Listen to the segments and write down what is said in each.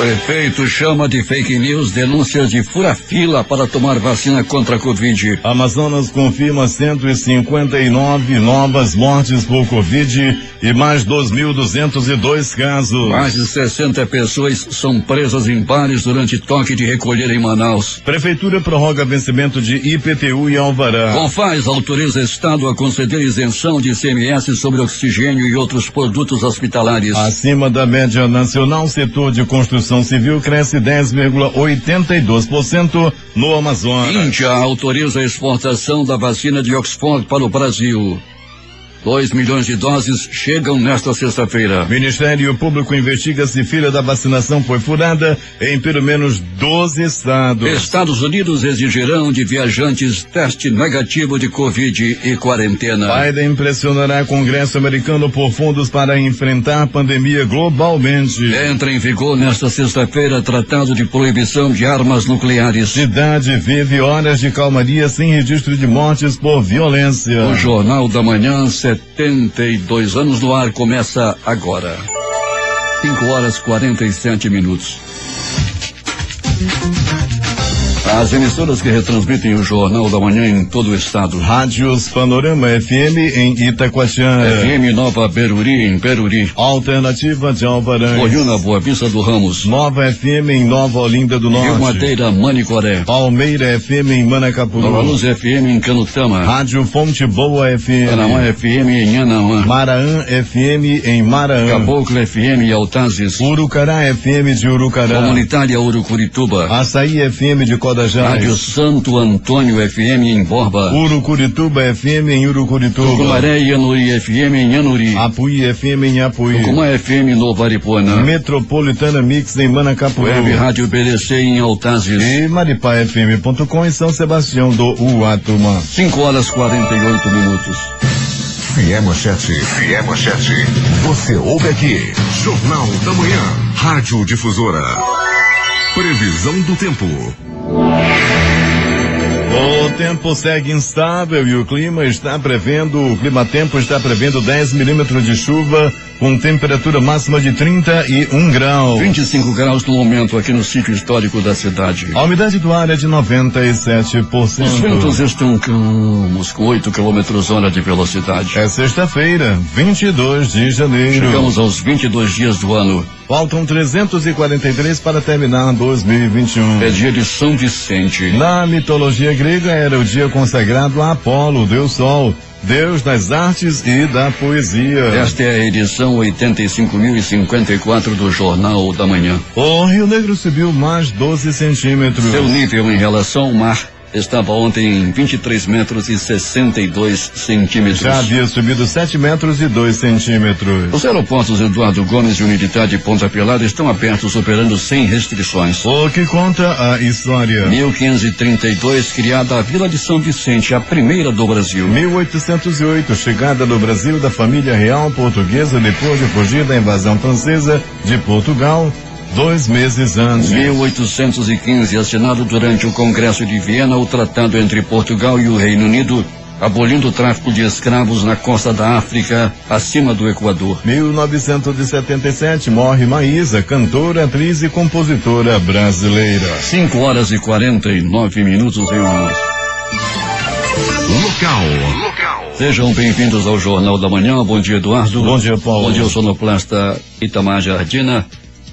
Prefeito chama de fake news denúncias de fura-fila para tomar vacina contra a Covid. Amazonas confirma 159 novas mortes por Covid e mais 2.202 casos. Mais de 60 pessoas são presas em bares durante toque de recolher em Manaus. Prefeitura prorroga vencimento de IPTU e alvará. Confaz autoriza Estado a conceder isenção de ICMS sobre oxigênio e outros produtos hospitalares. Acima da média nacional, setor de construção civil cresce 10,82% no Amazonas. Índia autoriza a exportação da vacina de Oxford para o Brasil. 2 milhões de doses chegam nesta sexta-feira. Ministério Público investiga se fila da vacinação foi furada em pelo menos 12 estados. Estados Unidos exigirão de viajantes teste negativo de Covid e quarentena. Biden pressionará Congresso americano por fundos para enfrentar a pandemia globalmente. Entra em vigor nesta sexta-feira tratado de proibição de armas nucleares. Cidade vive horas de calmaria sem registro de mortes por violência. O Jornal da Manhã, 72 anos no ar, começa agora. 5h47. As emissoras que retransmitem o Jornal da Manhã em todo o estado. Rádios Panorama FM em Itacoatiara. FM Nova Beruri em Beruri. Alternativa de Alvarães. Goiânia, Boa Vista do Ramos. Nova FM em Nova Olinda do Norte. Rio Madeira, Manicoré. Palmeira FM em Manacapuru. Nova Luz FM em Canutama. Rádio Fonte Boa FM. Panamá FM em Anamã. Maraã FM em Maraã. Caboclo FM em Altazes. Urucará FM de Urucará. Comunitária Urucurituba. Açaí FM de Codajás. Rádio Santo Antônio FM em Borba. Urucurituba FM em Urucurituba. Tucumaré e Anuri FM em Anuri. Apuí FM em Apuí. Tucumã FM Novo Aripuanã. Metropolitana Mix em Manacapuru. Web Rádio BDC em Altazes. E maripafm.com em São Sebastião do Uatumã. 5h48. Fiel Manchete. Você ouve aqui. Jornal da Manhã. Rádio Difusora. Previsão do tempo. O tempo segue instável e o Climatempo está prevendo 10 milímetros de chuva com temperatura máxima de 31 graus. 25 graus no momento aqui no sítio histórico da cidade. A umidade do ar é de 97%. Os ventos estão calmos, com 8 km/h de velocidade. É sexta-feira, 22 de janeiro. Chegamos aos 22 dias do ano. Faltam 343 para terminar 2021. É dia de São Vicente. Na mitologia grega era o dia consagrado a Apolo, Deus Sol, Deus das artes e da poesia. Esta é a edição 85.054 do Jornal da Manhã. O Rio Negro subiu mais 12 centímetros. Seu nível em relação ao mar estava ontem em 23 metros e 62 centímetros. Já havia subido 7 metros e 2 centímetros. Os aeroportos Eduardo Gomes e Unidade de Ponta Pelada estão abertos, operando sem restrições. O que conta a história? 1532, criada a Vila de São Vicente, a primeira do Brasil. 1808, chegada no Brasil da família real portuguesa depois de fugir da invasão francesa de Portugal. 2 meses antes. 1815, assinado durante o Congresso de Viena o tratado entre Portugal e o Reino Unido, abolindo o tráfico de escravos na costa da África, acima do Equador. 1977, morre Maísa, cantora, atriz e compositora brasileira. 5h49 em Local. Sejam bem-vindos ao Jornal da Manhã. Bom dia, Eduardo. Bom dia, Paulo. Bom dia, o sonoplasta Itamar Jardina.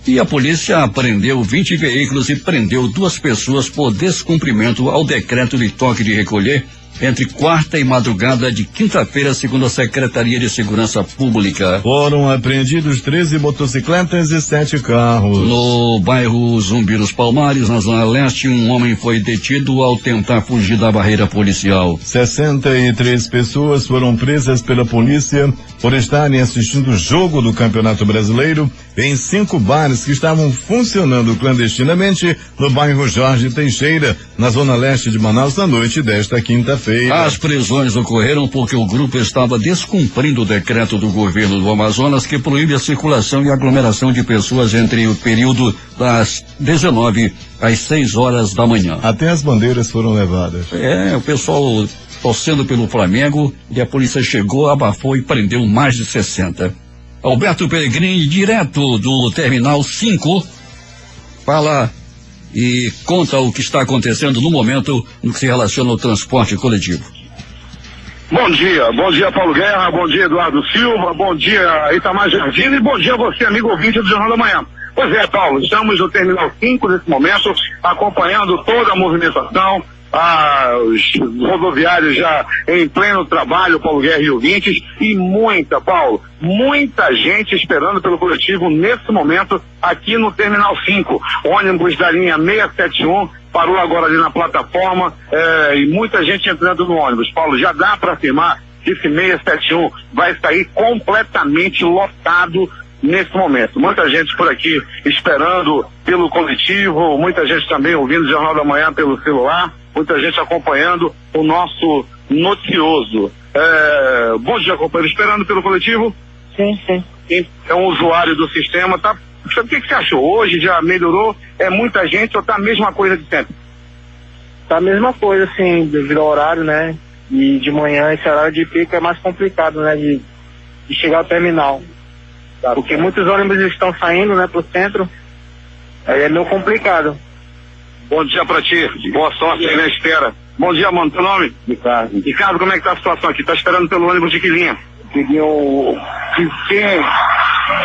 E a polícia apreendeu 20 veículos e prendeu 2 pessoas por descumprimento ao decreto de toque de recolher entre quarta e madrugada de quinta-feira, segundo a Secretaria de Segurança Pública. Foram apreendidos 13 motocicletas e 7 carros. No bairro Zumbi dos Palmares, na Zona Leste, um homem foi detido ao tentar fugir da barreira policial. 63 pessoas foram presas pela polícia por estarem assistindo o jogo do Campeonato Brasileiro em 5 bares que estavam funcionando clandestinamente no bairro Jorge Teixeira, na Zona Leste de Manaus, na noite desta quinta-feira. As prisões ocorreram porque o grupo estava descumprindo o decreto do governo do Amazonas que proíbe a circulação e aglomeração de pessoas entre o período das 19 às 6 horas da manhã. Até as bandeiras foram levadas. O pessoal torcendo pelo Flamengo, e a polícia chegou, abafou e prendeu mais de 60. Alberto Peregrini, direto do Terminal 5, Fala e conta o que está acontecendo no momento no que se relaciona ao transporte coletivo. Bom dia Paulo Guerra, bom dia Eduardo Silva, bom dia Itamar Jardim e bom dia a você, amigo ouvinte do Jornal da Manhã. Pois é, Paulo, estamos no Terminal 5 nesse momento, acompanhando toda a movimentação, os rodoviários já em pleno trabalho, Paulo Guerra e ouvintes, e muita gente esperando pelo coletivo nesse momento aqui no Terminal 5. Ônibus da linha 671 parou agora ali na plataforma, e muita gente entrando no ônibus. Paulo, já dá para afirmar que esse 671 vai sair completamente lotado nesse momento. Muita gente por aqui esperando pelo coletivo, muita gente também ouvindo o Jornal da Manhã pelo celular, muita gente acompanhando o nosso noticioso. Bom dia, companheiro, esperando pelo coletivo? Sim. É um usuário do sistema, tá? O que você achou? Hoje já melhorou? É muita gente ou tá a mesma coisa de sempre? Tá a mesma coisa, assim, devido ao horário, né? E de manhã, esse horário de pico é mais complicado, né? De chegar ao terminal. Porque muitos ônibus estão saindo, né, pro centro. Aí é meio complicado. Bom dia pra ti, boa sorte aí na espera. Bom dia, mano, teu nome? Ricardo. Ricardo, como é que tá a situação aqui? Tá esperando pelo ônibus de que linha? Peguei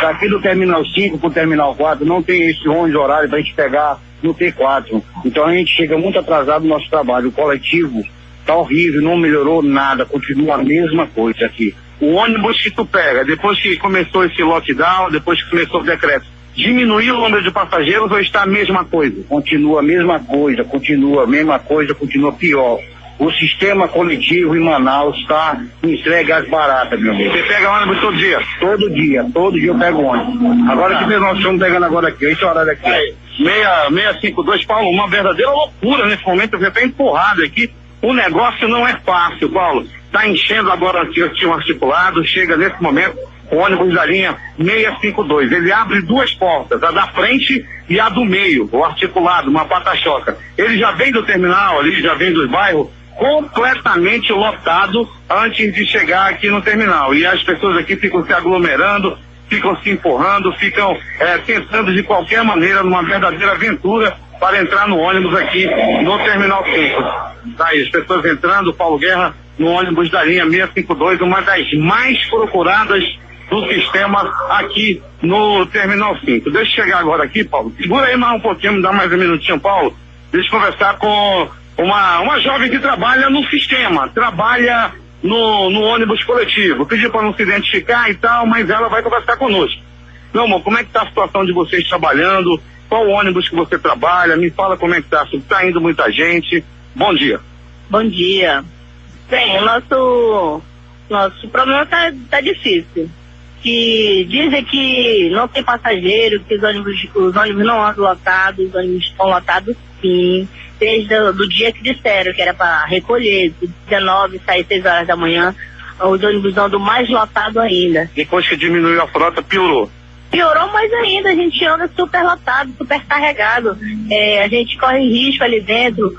daqui do Terminal 5 pro Terminal 4, não tem esse ônibus horário pra gente pegar no T4. Então a gente chega muito atrasado no nosso trabalho. O coletivo tá horrível, não melhorou nada, continua a mesma coisa aqui. O ônibus que tu pega, depois que começou esse lockdown, depois que começou o decreto, diminuiu o número de passageiros ou está a mesma coisa? Continua a mesma coisa, continua pior. O sistema coletivo em Manaus está entregue baratas, meu amigo. Você pega ônibus todo dia? Todo dia eu pego ônibus. Agora que nós estamos pegando agora aqui, esse horário aqui. 652, Paulo, uma verdadeira loucura nesse momento, eu vi até empurrado aqui. O negócio não é fácil, Paulo. Está enchendo agora aqui o articulado, chega nesse momento o ônibus da linha 652. Ele abre duas portas, a da frente e a do meio, o articulado, uma pata-choca. Ele já vem do terminal ali, já vem dos bairros, completamente lotado antes de chegar aqui no terminal. E as pessoas aqui ficam se aglomerando, ficam se empurrando, ficam tentando de qualquer maneira, numa verdadeira aventura, para entrar no ônibus aqui no Terminal 5. Tá aí, as pessoas entrando, Paulo Guerra, no ônibus da linha 652, uma das mais procuradas do sistema aqui no Terminal 5. Deixa eu chegar agora aqui, Paulo. Segura aí mais um pouquinho, me dá mais um minutinho, Paulo. Deixa eu conversar com uma jovem que trabalha no sistema, trabalha no ônibus coletivo. Pedi para não se identificar e tal, mas ela vai conversar conosco. Meu amor, como é que tá a situação de vocês trabalhando? Qual ônibus que você trabalha? Me fala como é que tá. Tá indo muita gente. Bom dia. Bom dia. Bem, o nosso problema tá difícil. Que dizem que não tem passageiro, que os ônibus não andam lotados, os ônibus estão lotados sim. Desde o dia que disseram que era para recolher, 19, sair 6 horas da manhã, os ônibus andam mais lotados ainda. Depois que diminuiu a frota, piorou? Piorou mais ainda, a gente anda super lotado, super carregado. A gente corre risco ali dentro.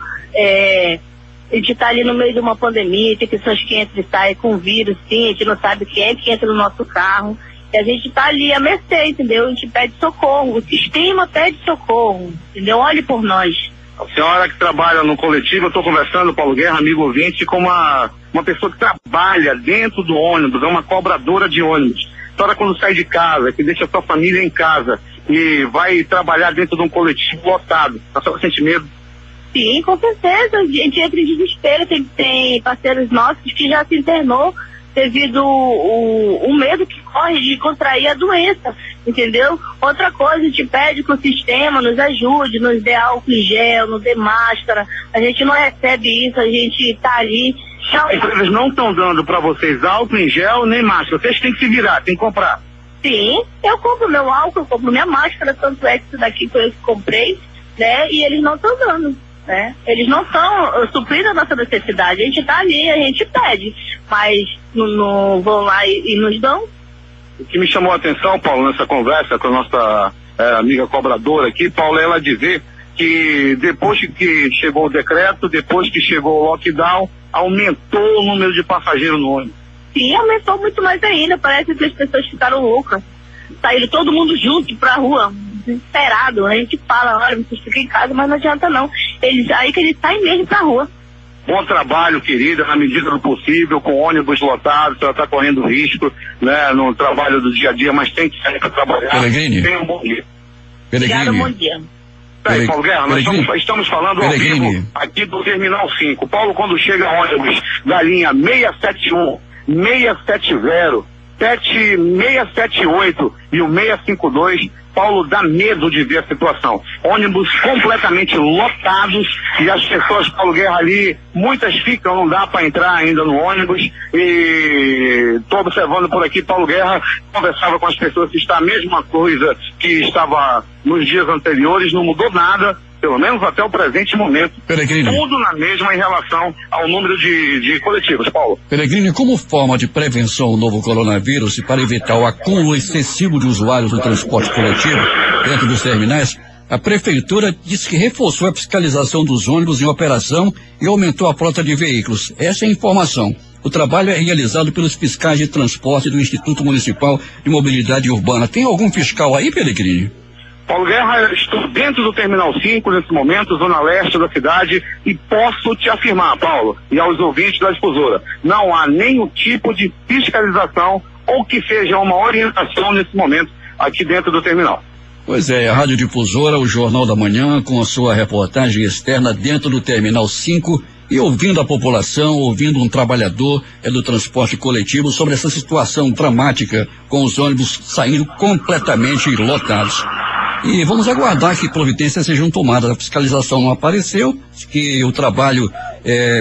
A gente está ali no meio de uma pandemia, tem pessoas que entram e saem com vírus, sim, a gente não sabe quem é que entra no nosso carro. E a gente está ali à mercê, entendeu? A gente pede socorro, o sistema pede socorro, entendeu? Olhe por nós. A senhora que trabalha no coletivo, eu estou conversando, Paulo Guerra, amigo ouvinte, com uma pessoa que trabalha dentro do ônibus, é uma cobradora de ônibus. A senhora quando sai de casa, que deixa a sua família em casa e vai trabalhar dentro de um coletivo lotado, a senhora sente medo? Sim, com certeza, a gente entra em desespero, tem parceiros nossos que já se internou devido o medo que corre de contrair a doença, entendeu? Outra coisa, a gente pede que o sistema nos ajude, nos dê álcool em gel, nos dê máscara, a gente não recebe isso, a gente tá ali. Eles não estão dando para vocês álcool em gel nem máscara, vocês têm que se virar, tem que comprar. Sim, eu compro meu álcool, eu compro minha máscara, tanto é que isso daqui foi eu que comprei, né? E eles não estão dando, né? Eles não estão suprindo a nossa necessidade, a gente tá ali, a gente pede, mas não vão lá e nos dão. O que me chamou a atenção, Paulo, nessa conversa com a nossa amiga cobradora aqui, Paulo, ela dizer que depois que chegou o decreto, depois que chegou o lockdown, aumentou o número de passageiros no ônibus. Sim, aumentou muito mais ainda, parece que as pessoas ficaram loucas, saíram todo mundo junto pra rua, desesperado. A gente fala, olha, vocês ficam em casa, mas não adianta não. Aí que eles saem mesmo pra rua. Bom trabalho, querida, na medida do possível, com ônibus lotados, ela está correndo risco, né, no trabalho do dia a dia, mas tem que sair para trabalhar. Pellegrini. Tenha um bom dia. Obrigado, bom dia. Peraí, Paulo Guerra, nós estamos falando ao vivo aqui do Terminal 5. Paulo, quando chega ônibus da linha 671, 670, 678 e o 652, Paulo, dá medo de ver a situação. Ônibus completamente lotados e as pessoas, Paulo Guerra, ali, muitas ficam, não dá para entrar ainda no ônibus. E estou observando por aqui, Paulo Guerra, conversava com as pessoas que está a mesma coisa que estava nos dias anteriores, não mudou nada, pelo menos até o presente momento. Pellegrini. Tudo na mesma em relação ao número de coletivos, Paulo. Pellegrini, como forma de prevenção ao novo coronavírus e para evitar o acúmulo excessivo de usuários do transporte coletivo dentro dos terminais, a prefeitura disse que reforçou a fiscalização dos ônibus em operação e aumentou a frota de veículos. Essa é a informação. O trabalho é realizado pelos fiscais de transporte do Instituto Municipal de Mobilidade Urbana. Tem algum fiscal aí, Pellegrini? Paulo Guerra, eu estou dentro do Terminal 5 nesse momento, zona leste da cidade, e posso te afirmar, Paulo, e aos ouvintes da Difusora, não há nenhum tipo de fiscalização ou que seja uma orientação nesse momento aqui dentro do terminal. Pois é, a Rádio Difusora, o Jornal da Manhã, com a sua reportagem externa dentro do Terminal 5 e ouvindo a população, ouvindo um trabalhador do transporte coletivo sobre essa situação dramática com os ônibus saindo completamente lotados. E vamos aguardar que providências sejam tomadas. A fiscalização não apareceu, que o trabalho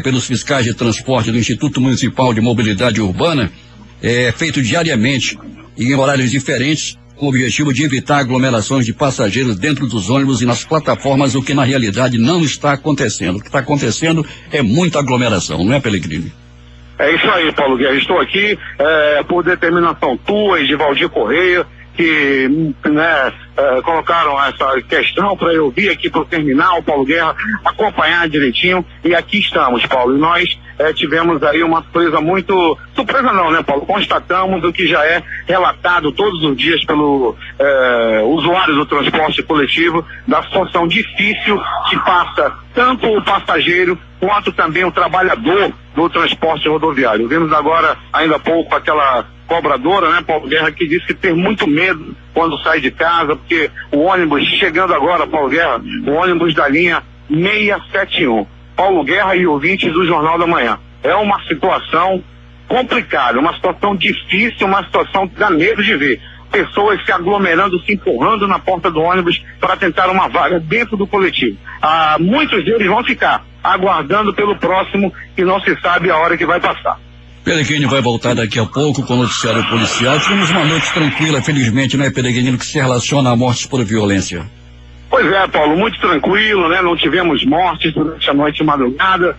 pelos fiscais de transporte do Instituto Municipal de Mobilidade Urbana é feito diariamente e em horários diferentes, com o objetivo de evitar aglomerações de passageiros dentro dos ônibus e nas plataformas, o que na realidade não está acontecendo. O que está acontecendo é muita aglomeração, não é, Pellegrini? É isso aí, Paulo Guerra. Estou aqui por determinação tua e de Valdir Correia, que colocaram essa questão para eu vir aqui para o terminal, Paulo Guerra, acompanhar direitinho, e aqui estamos, Paulo, e nós tivemos aí uma surpresa muito, surpresa não, né, Paulo, constatamos o que já é relatado todos os dias pelo usuário do transporte coletivo, da situação difícil que passa tanto o passageiro quanto também o trabalhador do transporte rodoviário. Vimos agora, ainda há pouco, aquela cobradora, né, Paulo Guerra, que disse que tem muito medo quando sai de casa, porque o ônibus, chegando agora, Paulo Guerra, o ônibus da linha 671, Paulo Guerra e ouvintes do Jornal da Manhã, é uma situação complicada, uma situação difícil, uma situação que dá medo de ver. Pessoas se aglomerando, se empurrando na porta do ônibus para tentar uma vaga dentro do coletivo. Muitos deles vão ficar aguardando pelo próximo, que não se sabe a hora que vai passar. Pellegrini vai voltar daqui a pouco com o noticiário policial. Tivemos uma noite tranquila, felizmente, né, Pellegrini, que se relaciona a mortes por violência. Pois é, Paulo, muito tranquilo, né? Não tivemos mortes durante a noite e madrugada.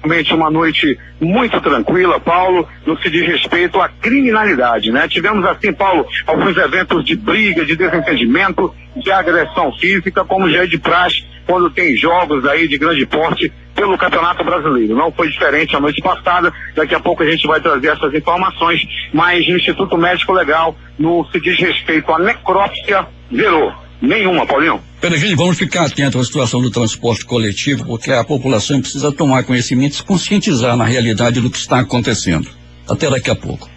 Realmente uma noite muito tranquila, Paulo, no que diz respeito à criminalidade, né? Tivemos, assim, Paulo, alguns eventos de briga, de desentendimento, de agressão física, como já é de praxe, quando tem jogos aí de grande porte pelo Campeonato Brasileiro. Não foi diferente a noite passada, daqui a pouco a gente vai trazer essas informações, mas no Instituto Médico Legal, no que diz respeito à necrópsia, zerou. Nenhuma, Paulinho. Pellegrini, vamos ficar atentos à situação do transporte coletivo, porque a população precisa tomar conhecimento e se conscientizar na realidade do que está acontecendo. Até daqui a pouco.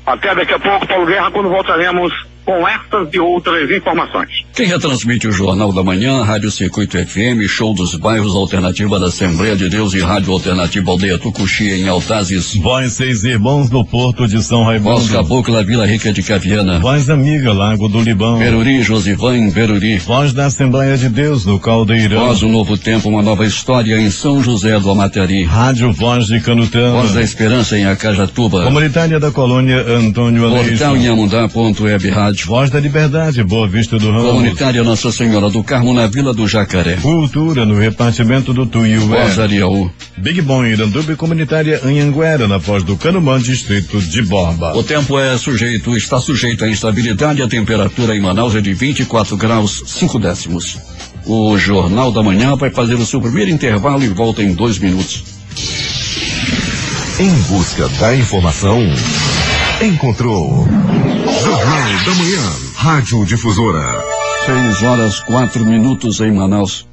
Até daqui a pouco, Paulo Guerra, quando voltaremos com estas e outras informações. Quem retransmite o Jornal da Manhã, Rádio Circuito FM, Show dos Bairros, Alternativa da Assembleia de Deus e Rádio Alternativa Aldeia Tucuxi, em Altazes. Voz Seis Irmãos no Porto de São Raimundo. Voz Cabocla, Vila Rica de Caviana. Voz Amiga, Lago do Libão. Veruri, Josivan, Veruri. Voz da Assembleia de Deus no Caldeirão. Voz do Novo Tempo, uma nova história em São José do Amatari. Rádio Voz de Canutama. Voz da Esperança em Acajatuba. Comunitária da Colônia Antônio Aleixo. Portal Inhamundá.web Rádio. Voz da Liberdade, Boa Vista do Ramos. Comunitária Nossa Senhora do Carmo, na Vila do Jacaré. Cultura, no repartimento do Tuiué. Voz Ariaú. Big Bom, Iranduba, Comunitária Anhanguera, na Foz do Canumã, distrito de Borba. O tempo está sujeito à instabilidade, a temperatura em Manaus é de 24 graus 5 décimos. O Jornal da Manhã vai fazer o seu primeiro intervalo e volta em 2 minutos. Em busca da informação, encontrou Jornal da Manhã, Rádio Difusora. 6h04 em Manaus.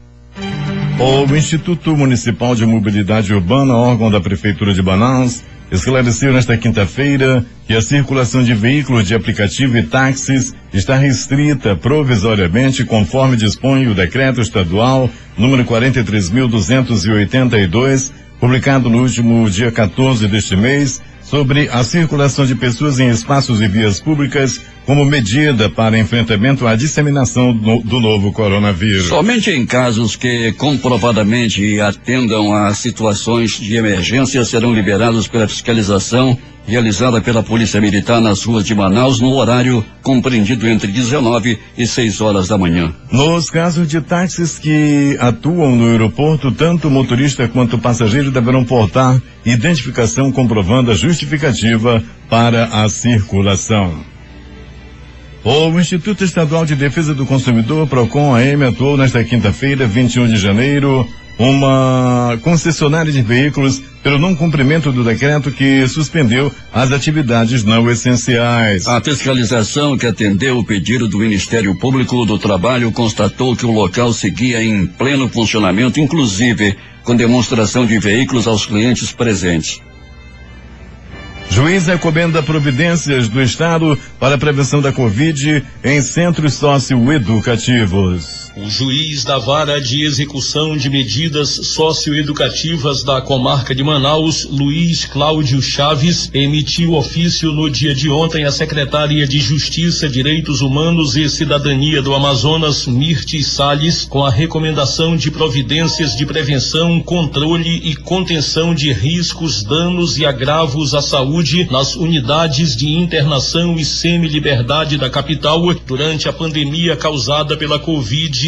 O Instituto Municipal de Mobilidade Urbana, órgão da Prefeitura de Manaus, esclareceu nesta quinta-feira que a circulação de veículos de aplicativo e táxis está restrita provisoriamente, conforme dispõe o decreto estadual número 43.282, publicado no último dia 14 deste mês, sobre a circulação de pessoas em espaços e vias públicas como medida para enfrentamento à disseminação do novo coronavírus. Somente em casos que comprovadamente atendam a situações de emergência serão liberados pela fiscalização realizada pela Polícia Militar nas ruas de Manaus no horário compreendido entre 19 e 6 horas da manhã. Nos casos de táxis que atuam no aeroporto, tanto o motorista quanto o passageiro deverão portar identificação comprovando a justificativa para a circulação. O Instituto Estadual de Defesa do Consumidor, PROCON-AM, atuou nesta quinta-feira, 21 de janeiro, uma concessionária de veículos pelo não cumprimento do decreto que suspendeu as atividades não essenciais. A fiscalização que atendeu o pedido do Ministério Público do Trabalho constatou que o local seguia em pleno funcionamento, inclusive com demonstração de veículos aos clientes presentes. Juiz recomenda providências do Estado para a prevenção da Covid em centros socioeducativos. O juiz da Vara de Execução de Medidas Socioeducativas da Comarca de Manaus, Luiz Cláudio Chaves, emitiu ofício no dia de ontem à secretária de Justiça, Direitos Humanos e Cidadania do Amazonas, Mirtes Salles, com a recomendação de providências de prevenção, controle e contenção de riscos, danos e agravos à saúde nas unidades de internação e semi-liberdade da capital durante a pandemia causada pela Covid-19.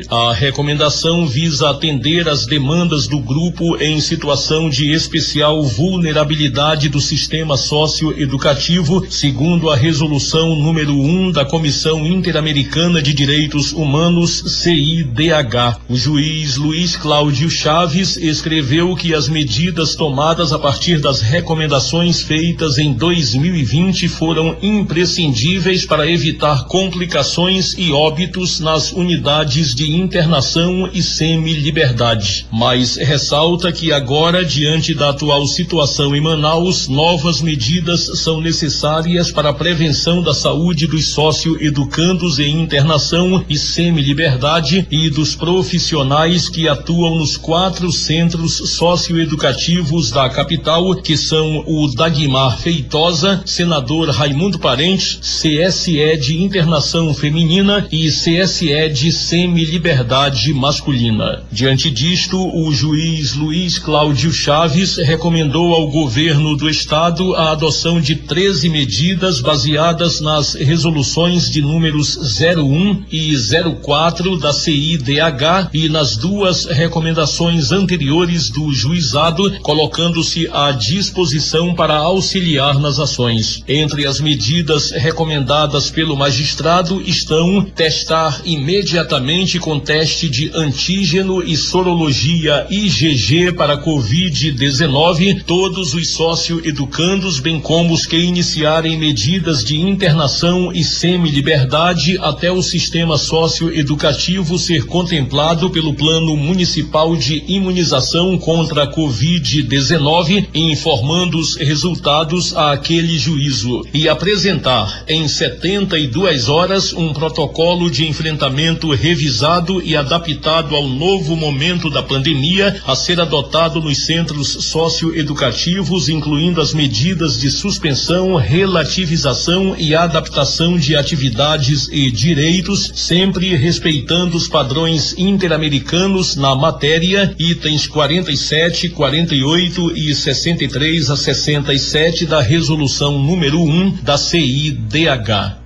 A recomendação visa atender às demandas do grupo em situação de especial vulnerabilidade do sistema socioeducativo, segundo a resolução número 1 da Comissão Interamericana de Direitos Humanos, CIDH. O juiz Luiz Cláudio Chaves escreveu que as medidas tomadas a partir das recomendações feitas em 2020 foram imprescindíveis para evitar complicações e óbitos nas unidades de internação e semi-liberdade. Mas ressalta que agora, diante da atual situação em Manaus, novas medidas são necessárias para a prevenção da saúde dos socioeducandos em internação e semi-liberdade e dos profissionais que atuam nos 4 centros socioeducativos da capital, que são o Dagmar Feitosa, senador Raimundo Parente, CSE de internação feminina e CSE de semi-liberdade masculina. Diante disto, o juiz Luiz Cláudio Chaves recomendou ao governo do estado a adoção de 13 medidas baseadas nas resoluções de números 01 e 04 da CIDH e nas 2 recomendações anteriores do juizado, colocando-se à disposição para auxiliar nas ações. Entre as medidas recomendadas pelo magistrado estão testar imediatamente com teste de antígeno e sorologia IgG para Covid-19 todos os socioeducandos, bem como os que iniciarem medidas de internação e semi-liberdade até o sistema socioeducativo ser contemplado pelo Plano Municipal de Imunização contra a Covid-19, informando os resultados àquele juízo, e apresentar em 72 horas um protocolo de enfrentamento revisado e adaptado ao novo momento da pandemia a ser adotado nos centros socioeducativos, incluindo as medidas de suspensão, relativização e adaptação de atividades e direitos, sempre respeitando os padrões interamericanos na matéria, itens 47, 48 e 63 a 67 da resolução número 1 da CIDH.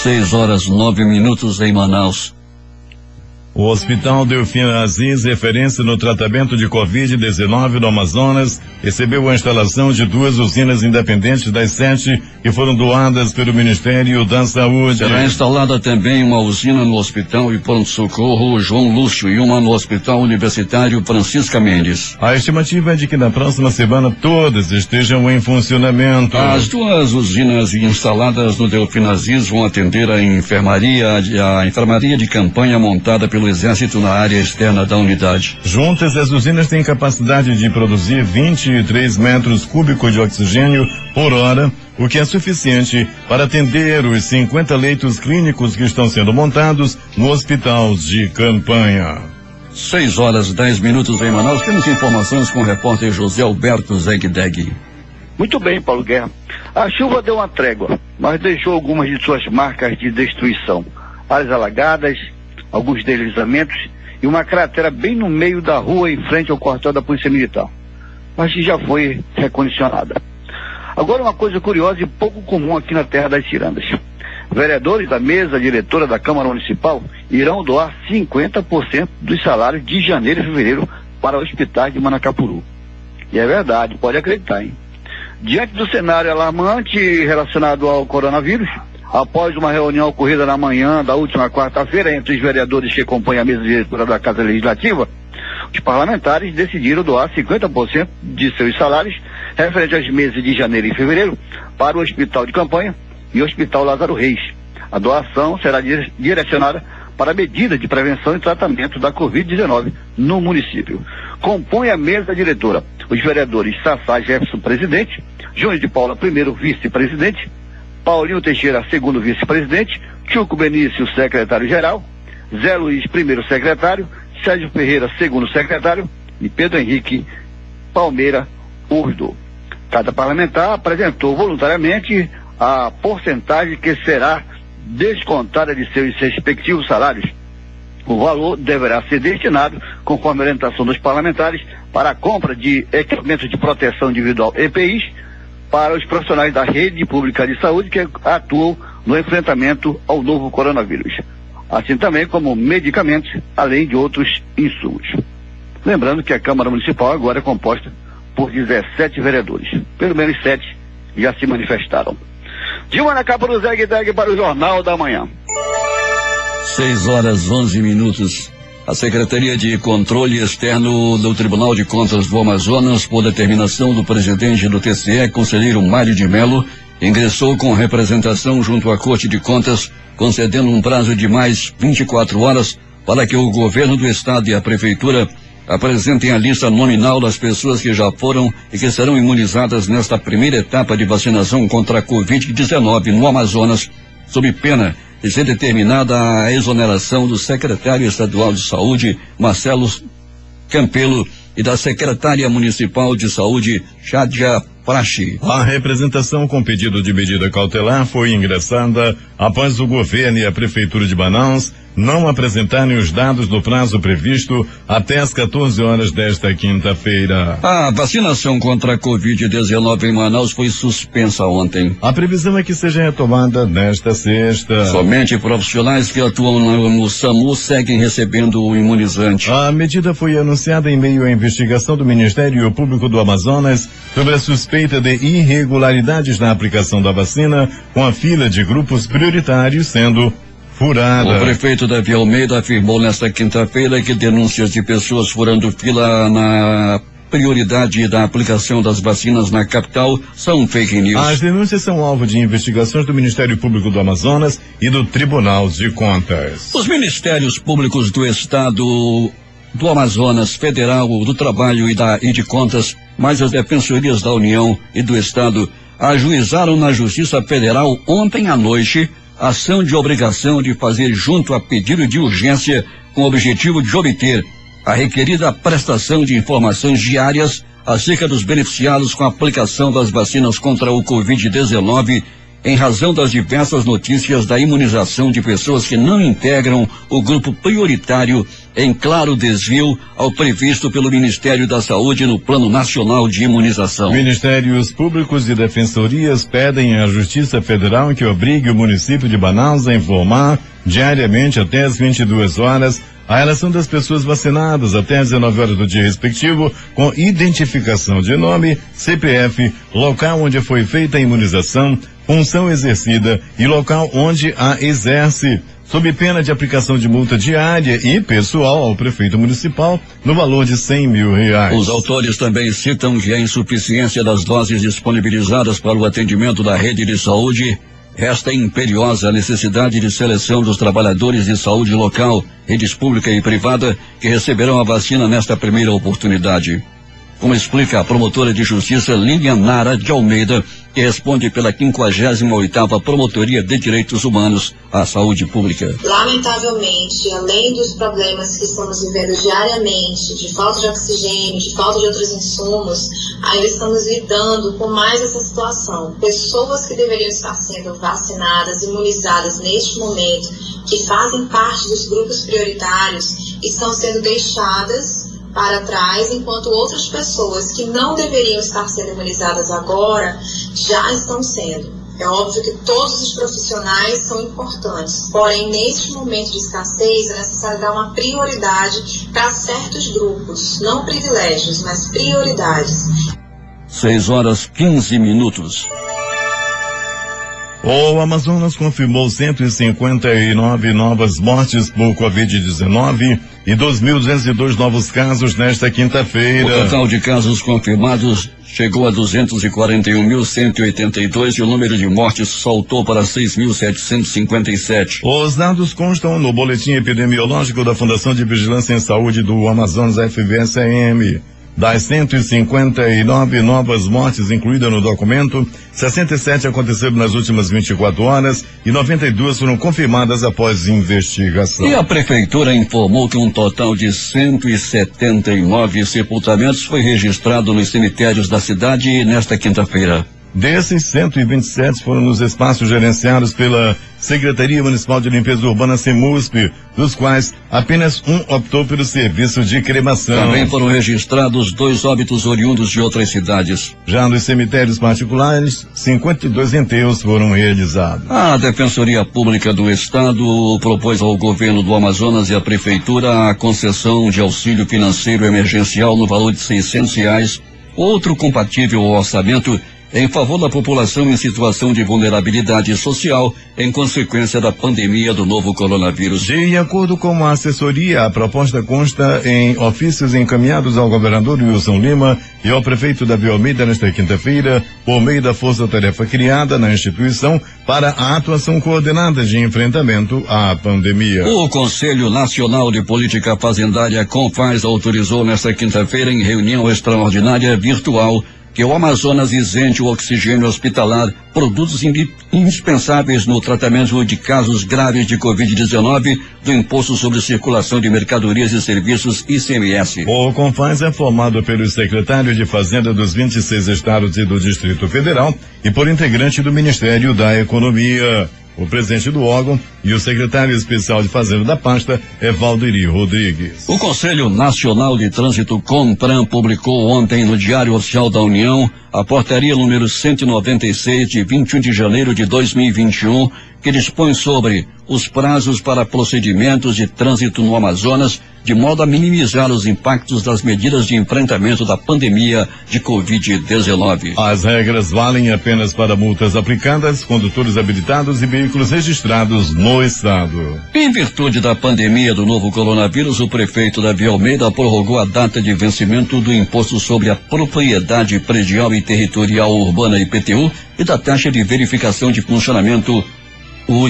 6h09 em Manaus. O Hospital Delfina Aziz, referência no tratamento de Covid-19 no Amazonas, recebeu a instalação de 2 usinas independentes das 7 que foram doadas pelo Ministério da Saúde. Será instalada também uma usina no Hospital e Pronto-Socorro João Lúcio e uma no Hospital Universitário Francisca Mendes. A estimativa é de que na próxima semana todas estejam em funcionamento. As 2 usinas instaladas no Delfina Aziz vão atender a enfermaria de campanha montada pelo Exército na área externa da unidade. Juntas, as usinas têm capacidade de produzir 23 metros cúbicos de oxigênio por hora, o que é suficiente para atender os 50 leitos clínicos que estão sendo montados no hospital de campanha. 6h10 em Manaus. Temos informações com o repórter José Alberto Zegdeg. Muito bem, Paulo Guerra. A chuva deu uma trégua, mas deixou algumas de suas marcas de destruição. Áreas alagadas, alguns deslizamentos e uma cratera bem no meio da rua em frente ao quartel da Polícia Militar, mas que já foi recondicionada. Agora, uma coisa curiosa e pouco comum aqui na Terra das Cirandas. Vereadores da mesa diretora da Câmara Municipal irão doar 50% dos salários de janeiro e fevereiro para hospitais de Manacapuru. E é verdade, pode acreditar, hein? Diante do cenário alarmante relacionado ao coronavírus, após uma reunião ocorrida na manhã da última quarta-feira entre os vereadores que compõem a mesa diretora da Casa Legislativa, os parlamentares decidiram doar 50% de seus salários referente aos meses de janeiro e fevereiro para o Hospital de Campanha e o Hospital Lázaro Reis. A doação será direcionada para medidas de prevenção e tratamento da Covid-19 no município. Compõe a mesa diretora os vereadores Sassá Jefferson, presidente, Júnior de Paula, primeiro vice-presidente, Paulinho Teixeira, segundo vice-presidente, Chuco Benício, secretário-geral, Zé Luiz, primeiro secretário, Sérgio Ferreira, segundo secretário, e Pedro Henrique Palmeira Urdo. Cada parlamentar apresentou voluntariamente a porcentagem que será descontada de seus respectivos salários. O valor deverá ser destinado, conforme a orientação dos parlamentares, para a compra de equipamentos de proteção individual EPIs, para os profissionais da rede pública de saúde que atuam no enfrentamento ao novo coronavírus, assim também como medicamentos, além de outros insumos. Lembrando que a Câmara Municipal agora é composta por 17 vereadores, pelo menos 7 já se manifestaram. De Manacapuru, Zegdeg para o Jornal da Manhã. 6h11. A Secretaria de Controle Externo do Tribunal de Contas do Amazonas, por determinação do presidente do TCE, conselheiro Mário de Mello, ingressou com representação junto à Corte de Contas, concedendo um prazo de mais 24 horas para que o governo do estado e a prefeitura apresentem a lista nominal das pessoas que já foram e que serão imunizadas nesta primeira etapa de vacinação contra a Covid-19 no Amazonas, sob pena de ser determinada a exoneração do secretário estadual de saúde, Marcelo Campelo, e da secretária municipal de saúde, Chádia Prachi. A representação com pedido de medida cautelar foi ingressada após o governo e a prefeitura de Manaus não apresentarem os dados do prazo previsto até às 14 horas desta quinta-feira. A vacinação contra a Covid-19 em Manaus foi suspensa ontem. A previsão é que seja retomada nesta sexta. Somente profissionais que atuam no SAMU seguem recebendo o imunizante. A medida foi anunciada em meio à investigação do Ministério Público do Amazonas sobre a suspeita de irregularidades na aplicação da vacina, com a fila de grupos prioritários sendo furada. O prefeito Davi Almeida afirmou nesta quinta-feira que denúncias de pessoas furando fila na prioridade da aplicação das vacinas na capital são fake news. As denúncias são alvo de investigações do Ministério Público do Amazonas e do Tribunal de Contas. Os Ministérios Públicos do Estado do Amazonas, Federal, do Trabalho e de Contas, mais as Defensorias da União e do Estado, ajuizaram na Justiça Federal ontem à noite ação de obrigação de fazer junto a pedido de urgência com o objetivo de obter a requerida prestação de informações diárias acerca dos beneficiados com a aplicação das vacinas contra o Covid-19 em razão das diversas notícias da imunização de pessoas que não integram o grupo prioritário, em claro desvio ao previsto pelo Ministério da Saúde no Plano Nacional de Imunização. Ministérios públicos e defensorias pedem à Justiça Federal que obrigue o município de Manaus a informar diariamente até às 22 horas a relação das pessoas vacinadas até às 19 horas do dia respectivo, com identificação de nome, CPF, local onde foi feita a imunização, função exercida e local onde a exerce, sob pena de aplicação de multa diária e pessoal ao prefeito municipal no valor de R$100 mil. Os autores também citam que a insuficiência das doses disponibilizadas para o atendimento da rede de saúde resta imperiosa a necessidade de seleção dos trabalhadores de saúde local, redes pública e privada, que receberão a vacina nesta primeira oportunidade. Como explica a promotora de justiça Lilian Nara de Almeida, que responde pela 58ª Promotoria de Direitos Humanos à Saúde Pública. Lamentavelmente, além dos problemas que estamos vivendo diariamente, de falta de oxigênio, de falta de outros insumos, ainda estamos lidando com mais essa situação. Pessoas que deveriam estar sendo vacinadas, imunizadas neste momento, que fazem parte dos grupos prioritários, estão sendo deixadas para trás, enquanto outras pessoas que não deveriam estar sendo imunizadas agora já estão sendo. É óbvio que todos os profissionais são importantes, porém, neste momento de escassez, é necessário dar uma prioridade para certos grupos, não privilégios, mas prioridades. 6h15. O Amazonas confirmou 159 novas mortes por Covid-19 e 2.202 novos casos nesta quinta-feira. O total de casos confirmados chegou a 241.182 e o número de mortes saltou para 6.757. Os dados constam no boletim epidemiológico da Fundação de Vigilância em Saúde do Amazonas, FVSM. Das 159 novas mortes incluídas no documento, 67 aconteceram nas últimas 24 horas e 92 foram confirmadas após investigação. E a prefeitura informou que um total de 179 sepultamentos foi registrado nos cemitérios da cidade nesta quinta-feira. Desses, 127 foram nos espaços gerenciados pela Secretaria Municipal de Limpeza Urbana, CEMUSP, dos quais apenas um optou pelo serviço de cremação. Também foram registrados 2 óbitos oriundos de outras cidades. Já nos cemitérios particulares, 52 enterros foram realizados. A Defensoria Pública do Estado propôs ao governo do Amazonas e à Prefeitura a concessão de auxílio financeiro emergencial no valor de R$600, outro compatível ao orçamento, em favor da população em situação de vulnerabilidade social em consequência da pandemia do novo coronavírus. De acordo com a assessoria, a proposta consta em ofícios encaminhados ao governador Wilson Lima e ao prefeito Davi Almeida nesta quinta-feira, por meio da força-tarefa criada na instituição para a atuação coordenada de enfrentamento à pandemia. O Conselho Nacional de Política Fazendária, CONFAS, autorizou nesta quinta-feira, em reunião extraordinária virtual, que o Amazonas isente o oxigênio hospitalar, produtos indispensáveis no tratamento de casos graves de Covid-19, do Imposto sobre Circulação de Mercadorias e Serviços, ICMS. O CONFAS é formado pelos secretários de Fazenda dos 26 estados e do Distrito Federal e por integrante do Ministério da Economia. O presidente do órgão e o secretário especial de Fazenda da pasta é Valderi Rodrigues. O Conselho Nacional de Trânsito, CONTRAN, publicou ontem no Diário Oficial da União a portaria número 196 de 21 de janeiro de 2021, que dispõe sobre os prazos para procedimentos de trânsito no Amazonas, de modo a minimizar os impactos das medidas de enfrentamento da pandemia de Covid-19. As regras valem apenas para multas aplicadas, condutores habilitados e veículos registrados no estado. Em virtude da pandemia do novo coronavírus, o prefeito Davi Almeida prorrogou a data de vencimento do Imposto sobre a Propriedade Predial e Territorial Urbana, IPTU, e da taxa de verificação de funcionamento, o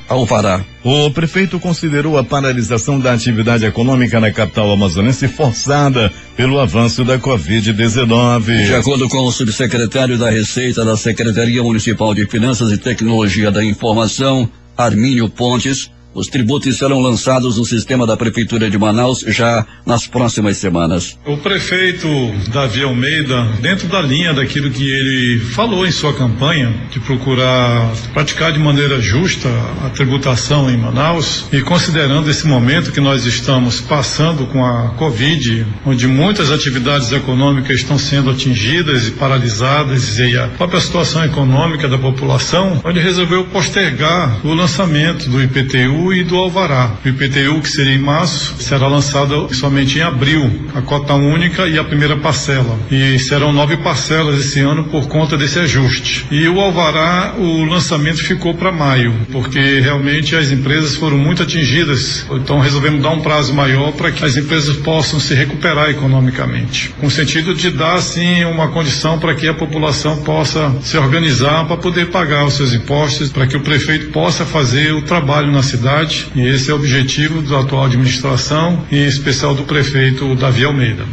Alvará. O prefeito considerou a paralisação da atividade econômica na capital amazonense forçada pelo avanço da Covid-19. De acordo com o subsecretário da Receita da Secretaria Municipal de Finanças e Tecnologia da Informação, Armínio Pontes, Os tributos serão lançados no sistema da Prefeitura de Manaus já nas próximas semanas. O prefeito Davi Almeida, dentro da linha daquilo que ele falou em sua campanha, de procurar praticar de maneira justa a tributação em Manaus, e considerando esse momento que nós estamos passando com a Covid, onde muitas atividades econômicas estão sendo atingidas e paralisadas, e a própria situação econômica da população, ele resolveu postergar o lançamento do IPTU e do alvará. O IPTU, que seria em março, será lançado somente em abril, a cota única e a primeira parcela. E serão 9 parcelas esse ano por conta desse ajuste. E o alvará, o lançamento ficou para maio, porque realmente as empresas foram muito atingidas. Então resolvemos dar um prazo maior para que as empresas possam se recuperar economicamente, com o sentido de dar assim uma condição para que a população possa se organizar para poder pagar os seus impostos, para que o prefeito possa fazer o trabalho na cidade. E esse é o objetivo da atual administração e em especial do prefeito Davi Almeida.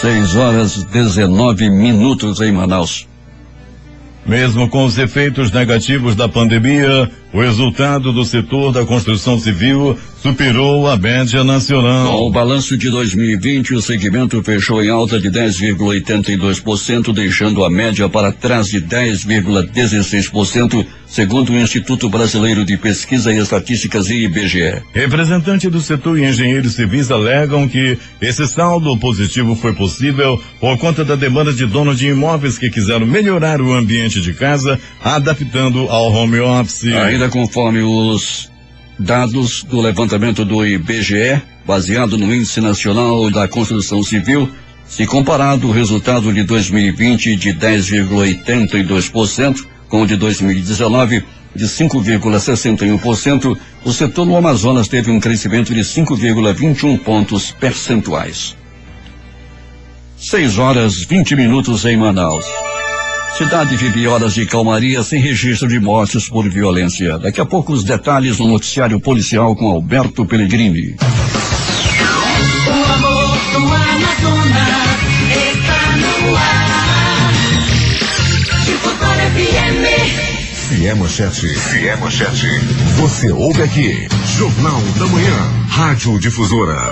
6h19 em Manaus. Mesmo com os efeitos negativos da pandemia, o resultado do setor da construção civil superou a média nacional. Com o balanço de 2020, o segmento fechou em alta de 10,82%, deixando a média para trás de 10,16%, segundo o Instituto Brasileiro de Pesquisa e Estatísticas e IBGE. Representantes do setor e engenheiros civis alegam que esse saldo positivo foi possível por conta da demanda de donos de imóveis que quiseram melhorar o ambiente de casa, adaptando ao home office. Ainda conforme os dados do levantamento do IBGE, baseado no Índice Nacional da Construção Civil, se comparado o resultado de 2020 de 10,82% com o de 2019 de 5,61%, o setor no Amazonas teve um crescimento de 5,21 pontos percentuais. 6h20 em Manaus. Cidade vive horas de calmaria sem registro de mortes por violência. Daqui a pouco os detalhes no noticiário policial com Alberto Pellegrini. O amor do Amazonas está no ar. Difusora FM. Se é manchete, você ouve aqui. Jornal da Manhã, Rádio Difusora.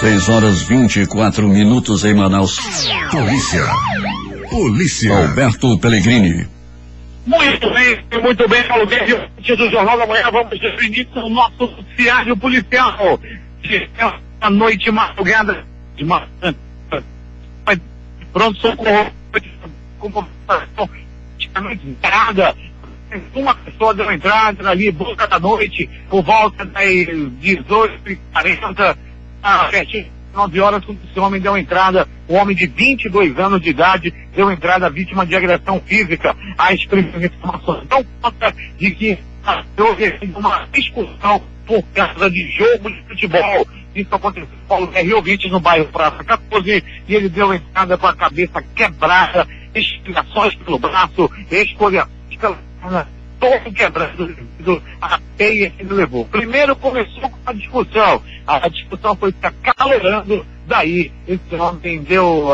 6h24 em Manaus. Polícia. Alberto Pellegrini. Muito bem, Paulo Guerra, do Jornal da Manhã, vamos dar início ao nosso noticiário policial. A noite madrugada de pronto socorro, com população praticamente parada. Uma pessoa deu entrada ali, boca da noite, por volta das 18h40, pertinho 9 horas, quando esse homem deu entrada, um homem de 22 anos de idade, deu entrada vítima de agressão física. As primeiras informações dão conta de que houve uma discussão por causa de jogo de futebol. Isso aconteceu em Paulo Guerra, no bairro Praça 14, e ele deu entrada com a cabeça quebrada, estilhações pelo braço, escoriações pela perna, todo quebrado, a peia que ele levou. Primeiro começou com a discussão foi se acalorando, daí esse homem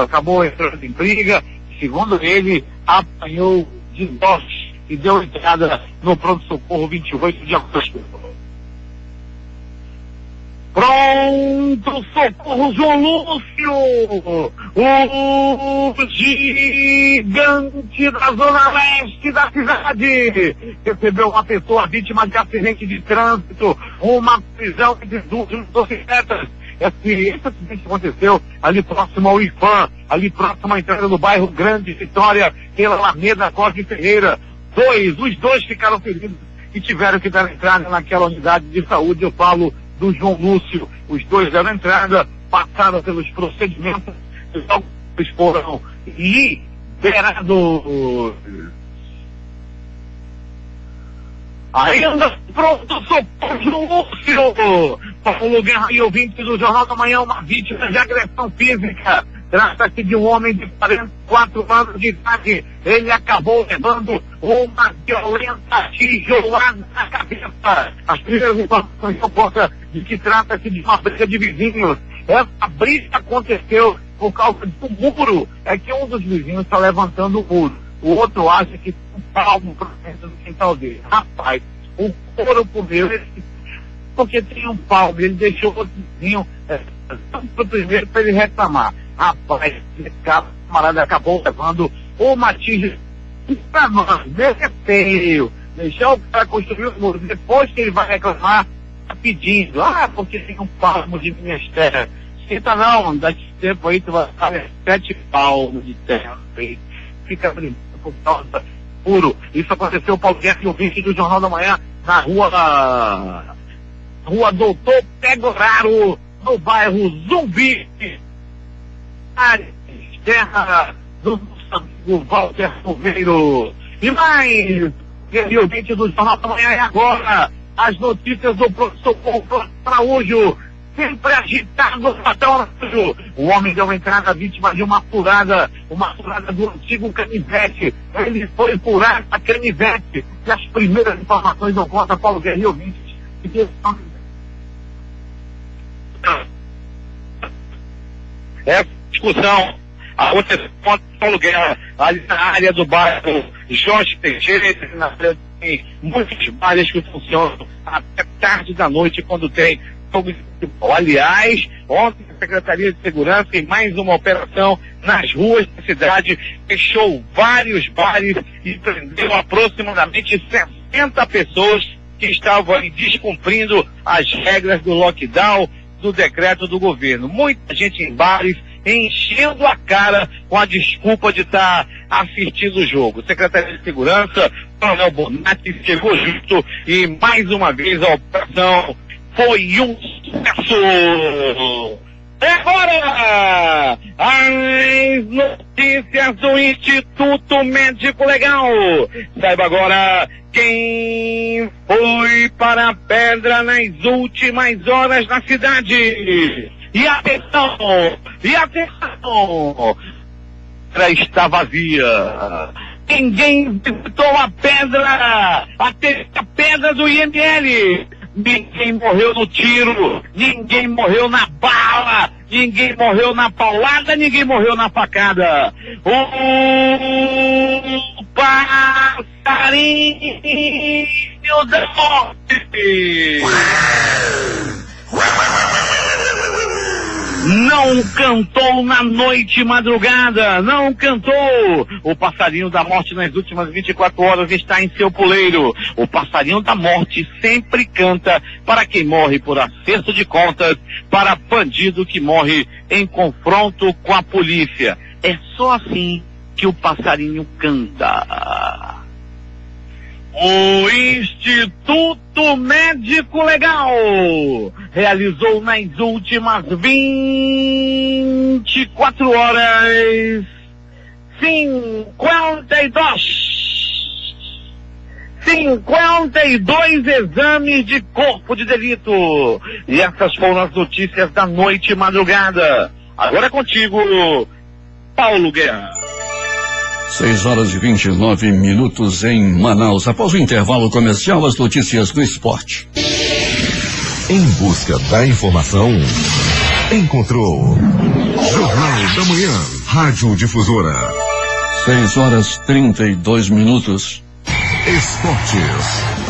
acabou entrando em briga, segundo ele, apanhou de morte e deu entrada no pronto-socorro 28 de agosto. Pronto, socorro João Lúcio, o gigante da zona leste da cidade, recebeu uma pessoa vítima de acidente de trânsito, uma prisão de 2 motocicletas. Esse acidente aconteceu ali próximo ao IFAM, ali próximo à entrada do bairro Grande Vitória, pela Alameda Jorge Ferreira. Os dois ficaram feridos e tiveram que dar entrada naquela unidade de saúde. Eu falo do João Lúcio. Os dois deram entrada, passaram pelos procedimentos, eles foram liberados. Ainda pronto, socorro João Lúcio. Paulo Guerra e ouvinte do Jornal da Manhã, uma vítima de agressão física. Trata-se de um homem de 44 anos de idade. Ele acabou levando uma violenta tijolada na cabeça. As primeiras informações são conta de que trata-se de uma briga de vizinhos. Essa briga aconteceu por causa do muro. É que um dos vizinhos está levantando o muro. O outro acha que tem um palmo para dentro do quintal dele. Rapaz, o couro comeu, porque tem um pau, ele deixou o vizinho pro primeiro para ele reclamar. Rapaz, esse camarada acabou levando o Matias pra nós, é feio. Deixar o cara construir os muros, depois que ele vai reclamar, tá pedindo, porque tem um palmo de minhas terras. Senta não, daqui tempo aí tu vai ter 7 palmos de terra. Fica brincando por causa puro. Isso aconteceu, Paulo Guerra, e o vídeo do Jornal da Manhã, na rua Doutor Pegoraro, no bairro Zumbi, terra do nosso amigo Walter Silveiro. E mais, e o vídeo do Jornal da Manhã é agora. As notícias do professor Araújo, sempre agitado no Araújo. O homem deu entrada vítima de uma furada do antigo canivete. Ele foi furado a canivete. E as primeiras informações do Costa Paulo Guerreiro Vídeos. Essa discussão aconteceu com Paulo Guerra, ali na área do bairro Jorge Teixeira, tem muitos bares que funcionam até tarde da noite quando tem jogo de futebol. Aliás, ontem a Secretaria de Segurança, em mais uma operação nas ruas da cidade, fechou vários bares e prendeu aproximadamente 60 pessoas que estavam aí descumprindo as regras do lockdown, do decreto do governo. Muita gente em bares enchendo a cara com a desculpa de estar assistindo o jogo. Secretaria de Segurança, Coronel Bonatti, chegou justo e mais uma vez a operação foi um sucesso. Agora, as notícias do Instituto Médico Legal. Saiba agora quem foi para a pedra nas últimas horas na cidade. E atenção! A está vazia. Ninguém visitou a pedra do IML. Ninguém morreu no tiro, ninguém morreu na bala, ninguém morreu na paulada, ninguém morreu na facada. O passarinho da morte não cantou na noite madrugada, não cantou. O passarinho da morte nas últimas 24 horas está em seu puleiro. O passarinho da morte sempre canta para quem morre por acerto de contas, para bandido que morre em confronto com a polícia. É só assim que o passarinho canta. O Instituto Médico Legal realizou nas últimas 24 horas 52 exames de corpo de delito. E essas foram as notícias da noite e madrugada. Agora é contigo, Paulo Guerra. 6h29 em Manaus. Após o intervalo comercial, as notícias do esporte. Em busca da informação, encontrou Jornal da Manhã, Rádio Difusora. 6h32. Esportes.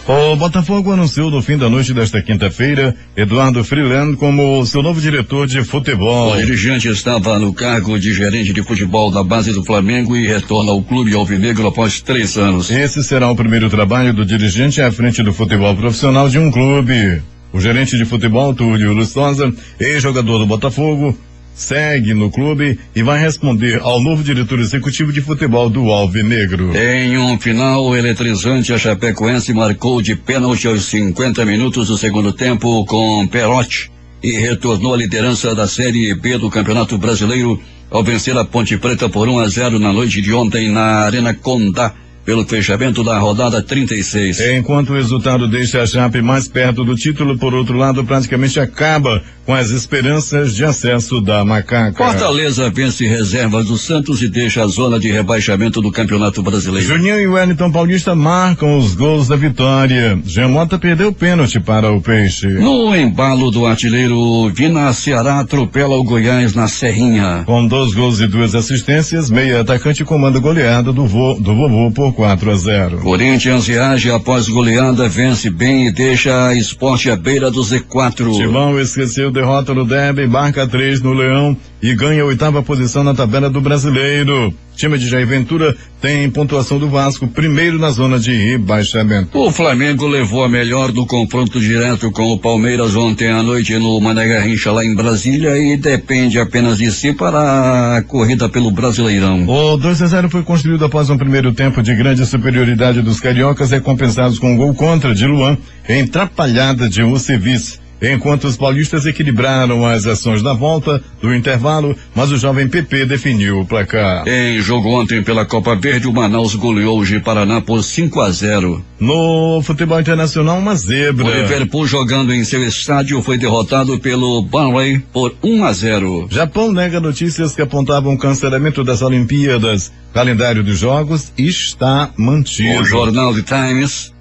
O Botafogo anunciou no fim da noite desta quinta-feira Eduardo Freeland como seu novo diretor de futebol. O dirigente estava no cargo de gerente de futebol da base do Flamengo e retorna ao clube alvinegro após 3 anos. Esse será o primeiro trabalho do dirigente à frente do futebol profissional de um clube. O gerente de futebol, Túlio Lustosa, ex-jogador do Botafogo, segue no clube e vai responder ao novo diretor executivo de futebol do alvinegro. Em um final eletrizante, a Chapecoense marcou de pênalti aos 50 minutos do segundo tempo com Perotti e retornou à liderança da Série B do Campeonato Brasileiro ao vencer a Ponte Preta por 1-0 na noite de ontem na Arena Condá, pelo fechamento da rodada 36. Enquanto o resultado deixa a Chape mais perto do título, por outro lado, praticamente acaba com as esperanças de acesso da Macaca. Fortaleza vence reservas do Santos e deixa a zona de rebaixamento do Campeonato Brasileiro. Juninho e Wellington Paulista marcam os gols da vitória. Jean Mota perdeu o pênalti para o Peixe. No embalo do artilheiro Vina, Ceará atropela o Goiás na Serrinha. Com 2 gols e 2 assistências, meia atacante comanda goleada do vovô por por 4-0. Corinthians reage após goleada, vence bem e deixa a Sport à beira do Z4. Timão esqueceu derrota no derby, marca 3 no Leão e ganha a 8ª posição na tabela do Brasileiro. Time de Jair Ventura tem pontuação do Vasco, primeiro na zona de rebaixamento. O Flamengo levou a melhor do confronto direto com o Palmeiras ontem à noite no Mané Garrincha lá em Brasília e depende apenas de si para a corrida pelo Brasileirão. O 2-0 foi construído após um primeiro tempo de grande superioridade dos cariocas, recompensados com um gol contra de Luan em atrapalhada de Ucevic. Enquanto os paulistas equilibraram as ações da volta do intervalo, mas o jovem PP definiu o placar. Em jogo ontem pela Copa Verde, o Manaus goleou o Ji-Paraná por 5-0. No futebol internacional, uma zebra. O Liverpool, jogando em seu estádio, foi derrotado pelo Burnley por 1-0. Japão nega notícias que apontavam o cancelamento das Olimpíadas. Calendário dos jogos está mantido. O jornal The Times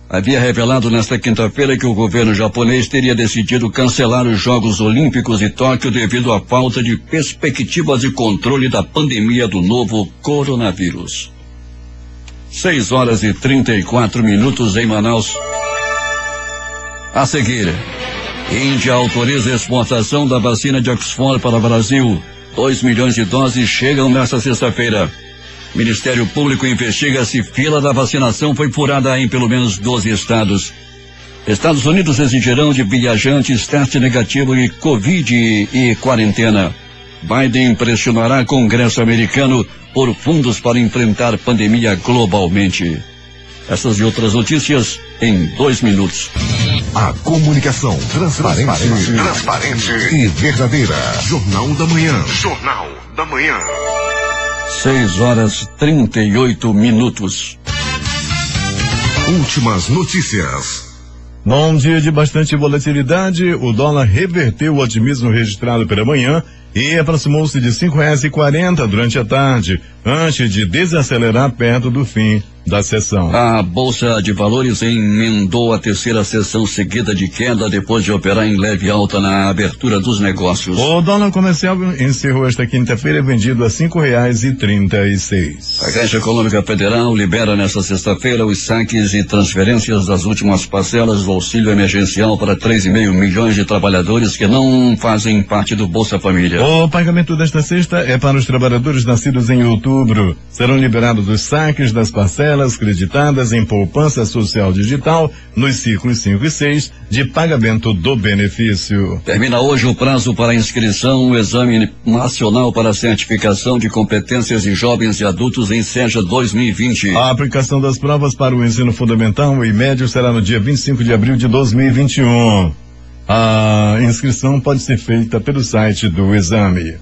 havia revelado nesta quinta-feira que o governo japonês teria decidido cancelar os Jogos Olímpicos de Tóquio devido à falta de perspectivas de controle da pandemia do novo coronavírus. 6:34 em Manaus. A seguir, Índia autoriza a exportação da vacina de Oxford para o Brasil. 2 milhões de doses chegam nesta sexta-feira. Ministério Público investiga se fila da vacinação foi furada em pelo menos 12 estados. Estados Unidos exigirão de viajantes teste negativo de Covid e quarentena. Biden pressionará Congresso americano por fundos para enfrentar pandemia globalmente. Essas e outras notícias em 2 minutos. A comunicação transparente e verdadeira. Jornal da Manhã. Jornal da Manhã. 6:38. Últimas notícias. Num dia de bastante volatilidade, o dólar reverteu o otimismo registrado pela manhã e aproximou-se de R$5,40 durante a tarde, antes de desacelerar perto do fim da sessão. A Bolsa de Valores emendou a terceira sessão seguida de queda depois de operar em leve alta na abertura dos negócios. O dólar comercial encerrou esta quinta-feira vendido a R$5,36. A Caixa Econômica Federal libera nesta sexta-feira os saques e transferências das últimas parcelas do auxílio emergencial para 3,5 milhões de trabalhadores que não fazem parte do Bolsa Família. O pagamento desta sexta é para os trabalhadores nascidos em outubro. Serão liberados os saques das parcelas creditadas em poupança social digital nos ciclos 5 e 6 de pagamento do benefício. Termina hoje o prazo para inscrição no Exame Nacional para Certificação de Competências de Jovens e Adultos em SEJA 2020. A aplicação das provas para o ensino fundamental e médio será no dia 25 de abril de 2021. A inscrição pode ser feita pelo site do exame.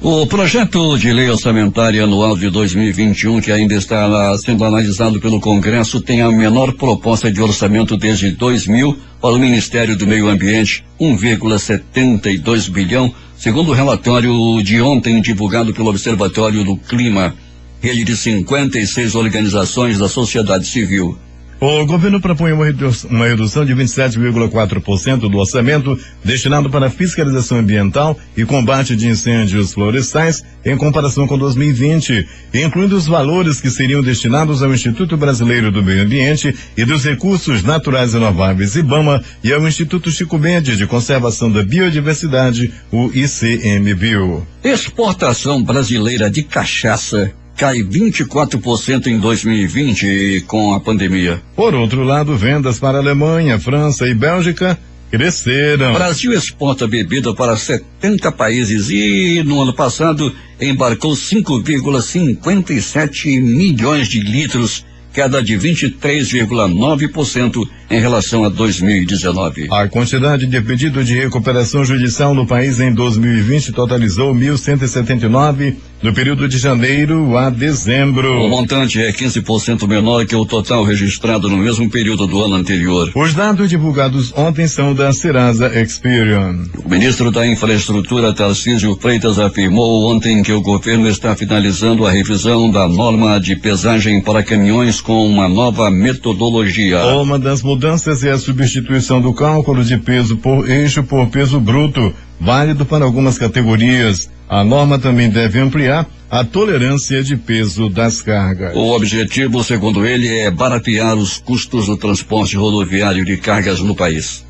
O projeto de lei orçamentária anual de 2021, que ainda está sendo analisado pelo Congresso, tem a menor proposta de orçamento desde 2000 para o Ministério do Meio Ambiente, 1,72 bilhão, segundo o relatório de ontem divulgado pelo Observatório do Clima, rede de 56 organizações da sociedade civil. O governo propõe uma redução de 27,4% do orçamento destinado para fiscalização ambiental e combate de incêndios florestais em comparação com 2020, incluindo os valores que seriam destinados ao Instituto Brasileiro do Meio Ambiente e dos Recursos Naturais Renováveis, IBAMA, e ao Instituto Chico Mendes de Conservação da Biodiversidade, o ICMBio. Exportação brasileira de cachaça cai 24% em 2020 com a pandemia. Por outro lado, vendas para a Alemanha, França e Bélgica cresceram. O Brasil exporta bebida para 70 países e no ano passado embarcou 5,57 milhões de litros, queda de 23,9% em relação a 2019. A quantidade de pedido de recuperação judicial no país em 2020 totalizou 1.179 no período de janeiro a dezembro. O montante é 15% menor que o total registrado no mesmo período do ano anterior. Os dados divulgados ontem são da Serasa Experian. O ministro da Infraestrutura, Tarcísio Freitas, afirmou ontem que o governo está finalizando a revisão da norma de pesagem para caminhões com uma nova metodologia. Uma das mudanças é a substituição do cálculo de peso por eixo por peso bruto, válido para algumas categorias. A norma também deve ampliar a tolerância de peso das cargas. O objetivo, segundo ele, é baratear os custos do transporte rodoviário de cargas no país.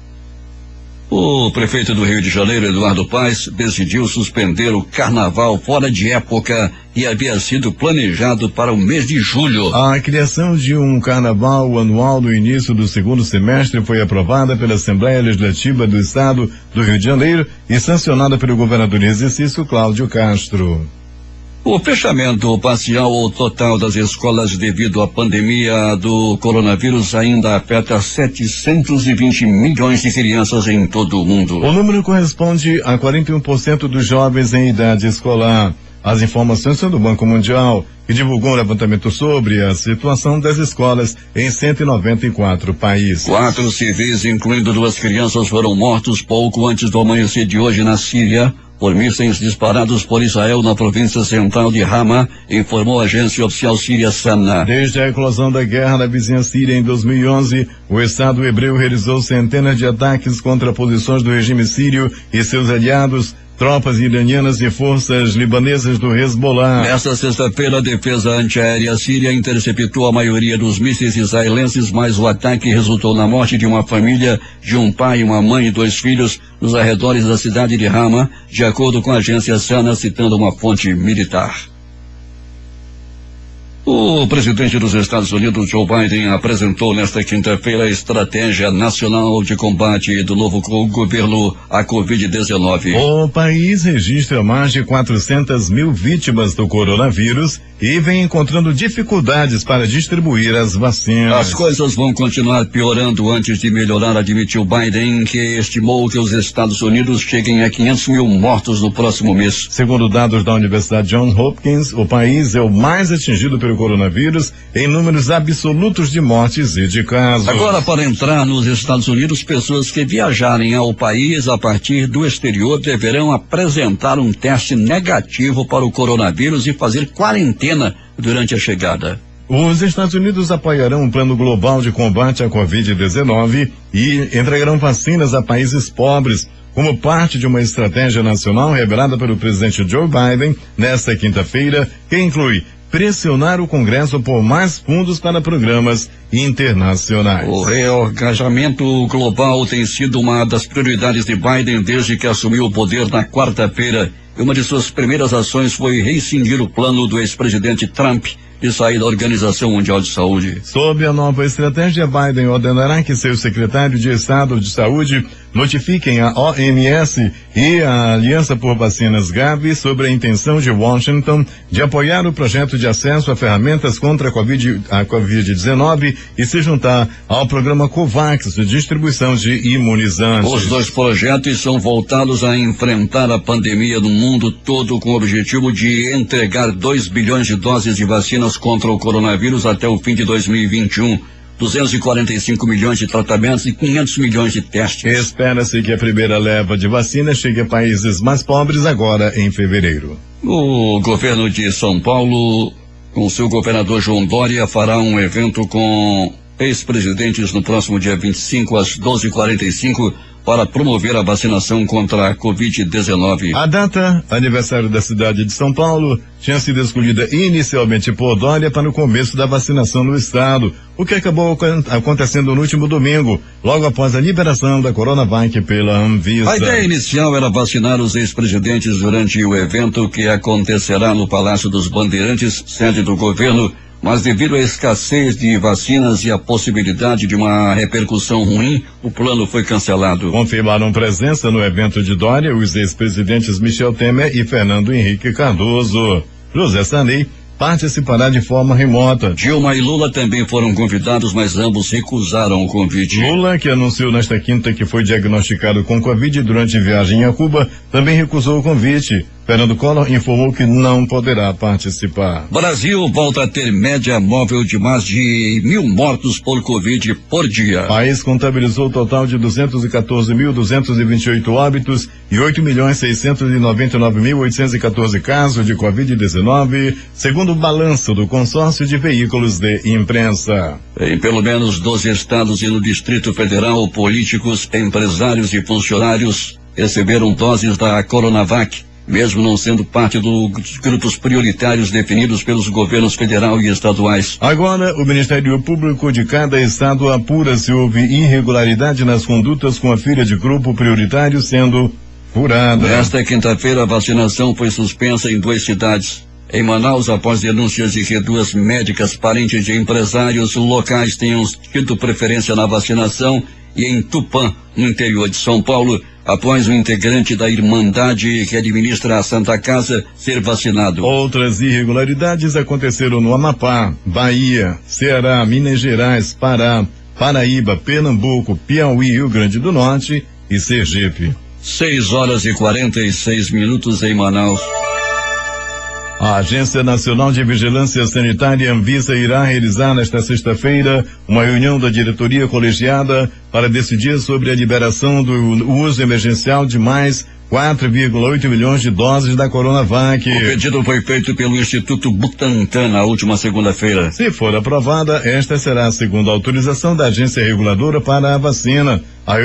O prefeito do Rio de Janeiro, Eduardo Paes, decidiu suspender o carnaval fora de época e havia sido planejado para o mês de julho. A criação de um carnaval anual no início do segundo semestre foi aprovada pela Assembleia Legislativa do Estado do Rio de Janeiro e sancionada pelo governador em exercício, Cláudio Castro. O fechamento parcial ou total das escolas devido à pandemia do coronavírus ainda afeta 720 milhões de crianças em todo o mundo. O número corresponde a 41% dos jovens em idade escolar. As informações são do Banco Mundial, que divulgou um levantamento sobre a situação das escolas em 194 países. 4 civis, incluindo 2 crianças, foram mortos pouco antes do amanhecer de hoje na Síria por mísseis disparados por Israel na província central de Hama, informou a agência oficial síria SANA. Desde a eclosão da guerra na vizinha Síria em 2011, o Estado hebreu realizou centenas de ataques contra posições do regime sírio e seus aliados, tropas iranianas e forças libanesas do Hezbollah. Nesta sexta-feira, a defesa antiaérea síria interceptou a maioria dos mísseis israelenses, mas o ataque resultou na morte de uma família de um pai, uma mãe e 2 filhos nos arredores da cidade de Hama, de acordo com a agência SANA, citando uma fonte militar. O presidente dos Estados Unidos, Joe Biden, apresentou nesta quinta-feira a estratégia nacional de combate do novo governo à Covid-19. O país registra mais de 400 mil vítimas do coronavírus e vem encontrando dificuldades para distribuir as vacinas. As coisas vão continuar piorando antes de melhorar, admitiu Biden, que estimou que os Estados Unidos cheguem a 500 mil mortos no próximo mês. Segundo dados da Universidade Johns Hopkins, o país é o mais atingido pelo coronavírus em números absolutos de mortes e de casos. Agora, para entrar nos Estados Unidos, pessoas que viajarem ao país a partir do exterior deverão apresentar um teste negativo para o coronavírus e fazer quarentena durante a chegada. Os Estados Unidos apoiarão um plano global de combate à Covid-19 e entregarão vacinas a países pobres, como parte de uma estratégia nacional revelada pelo presidente Joe Biden nesta quinta-feira, que inclui pressionar o Congresso por mais fundos para programas internacionais. O reorganizamento global tem sido uma das prioridades de Biden desde que assumiu o poder na quarta-feira. E uma de suas primeiras ações foi rescindir o plano do ex-presidente Trump de sair da Organização Mundial de Saúde. Sob a nova estratégia, Biden ordenará que seu secretário de Estado de Saúde notifiquem a OMS e a Aliança por Vacinas Gavi sobre a intenção de Washington de apoiar o projeto de acesso a ferramentas contra a Covid-19 e se juntar ao programa COVAX de distribuição de imunizantes. Os 2 projetos são voltados a enfrentar a pandemia no mundo todo, com o objetivo de entregar 2 bilhões de doses de vacinas contra o coronavírus até o fim de 2021. 245 milhões de tratamentos e 500 milhões de testes. Espera-se que a primeira leva de vacina chegue a países mais pobres agora em fevereiro. O governo de São Paulo, com seu governador João Dória, fará um evento com ex-presidentes no próximo dia 25 às 12h45 para promover a vacinação contra a Covid-19. A data, aniversário da cidade de São Paulo, tinha sido escolhida inicialmente por Dória para o começo da vacinação no estado, o que acabou acontecendo no último domingo, logo após a liberação da Coronavac pela Anvisa. A ideia inicial era vacinar os ex-presidentes durante o evento que acontecerá no Palácio dos Bandeirantes, sede do governo, mas devido à escassez de vacinas e à possibilidade de uma repercussão ruim, o plano foi cancelado. Confirmaram presença no evento de Dória os ex-presidentes Michel Temer e Fernando Henrique Cardoso. José Sarney participará de forma remota. Dilma e Lula também foram convidados, mas ambos recusaram o convite. Lula, que anunciou nesta quinta que foi diagnosticado com Covid durante viagem a Cuba, também recusou o convite. Fernando Collor informou que não poderá participar. Brasil volta a ter média móvel de mais de 1.000 mortos por Covid por dia. O país contabilizou o total de 214.228 óbitos e 8.699.814 casos de Covid-19, segundo o balanço do consórcio de veículos de imprensa. Em pelo menos 12 estados e no Distrito Federal, políticos, empresários e funcionários receberam doses da Coronavac, mesmo não sendo parte dos grupos prioritários definidos pelos governos federal e estaduais. Agora, o Ministério Público de cada estado apura se houve irregularidade nas condutas com a filha de grupo prioritário sendo furada. Nesta quinta-feira, a vacinação foi suspensa em 2 cidades. Em Manaus, após denúncias de que 2 médicas parentes de empresários locais tenham tido preferência na vacinação, e em Tupã, no interior de São Paulo, após um integrante da Irmandade que administra a Santa Casa ser vacinado. Outras irregularidades aconteceram no Amapá, Bahia, Ceará, Minas Gerais, Pará, Paraíba, Pernambuco, Piauí, Rio Grande do Norte e Sergipe. 6h46 em Manaus. A Agência Nacional de Vigilância Sanitária, Anvisa, irá realizar nesta sexta-feira uma reunião da diretoria colegiada para decidir sobre a liberação do uso emergencial de mais 4,8 milhões de doses da Coronavac. O pedido foi feito pelo Instituto Butantan na última segunda-feira. Se for aprovada, esta será a segunda autorização da agência reguladora para a vacina. A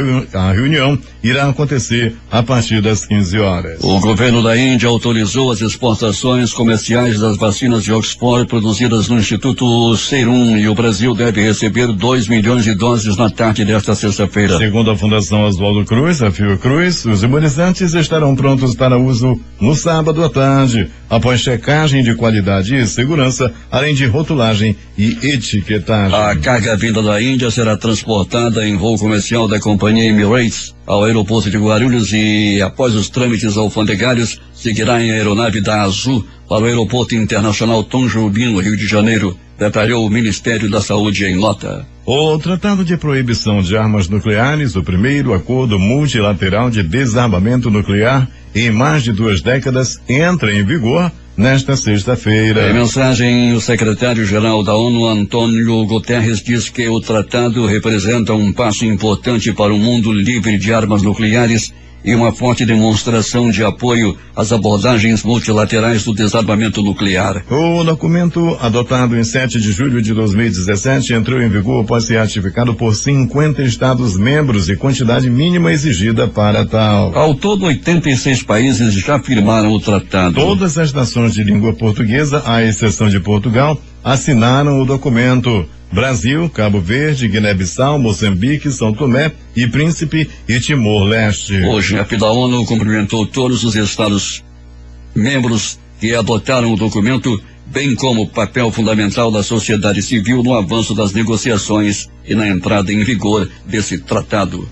reunião irá acontecer a partir das 15 horas. O governo da Índia autorizou as exportações comerciais das vacinas de Oxford produzidas no Instituto Serum, e o Brasil deve receber 2 milhões de doses na tarde desta sexta-feira. Segundo a Fundação Oswaldo Cruz, a Fiocruz, os imunizantes estarão prontos para uso no sábado à tarde, após checagem de qualidade e segurança, além de rotulagem e etiquetagem. A carga vinda da Índia será transportada em voo comercial da companhia Emirates ao aeroporto de Guarulhos e, após os trâmites alfandegários, seguirá em aeronave da Azul para o aeroporto internacional Tom Jobim, no Rio de Janeiro, detalhou o Ministério da Saúde em nota. O Tratado de Proibição de Armas Nucleares, o primeiro acordo multilateral de desarmamento nuclear em mais de 2 décadas, entra em vigor nesta sexta-feira. Em mensagem, o secretário-geral da ONU, Antônio Guterres, diz que o tratado representa um passo importante para um mundo livre de armas nucleares e uma forte demonstração de apoio às abordagens multilaterais do desarmamento nuclear. O documento, adotado em 7 de julho de 2017, entrou em vigor após ser ratificado por 50 Estados-membros e quantidade mínima exigida para tal. Ao todo, 86 países já firmaram o tratado. Todas as nações de língua portuguesa, à exceção de Portugal, assinaram o documento. Brasil, Cabo Verde, Guiné-Bissau, Moçambique, São Tomé e Príncipe e Timor-Leste. O chefe da ONU cumprimentou todos os Estados-membros que adotaram o documento, bem como o papel fundamental da sociedade civil no avanço das negociações e na entrada em vigor desse tratado.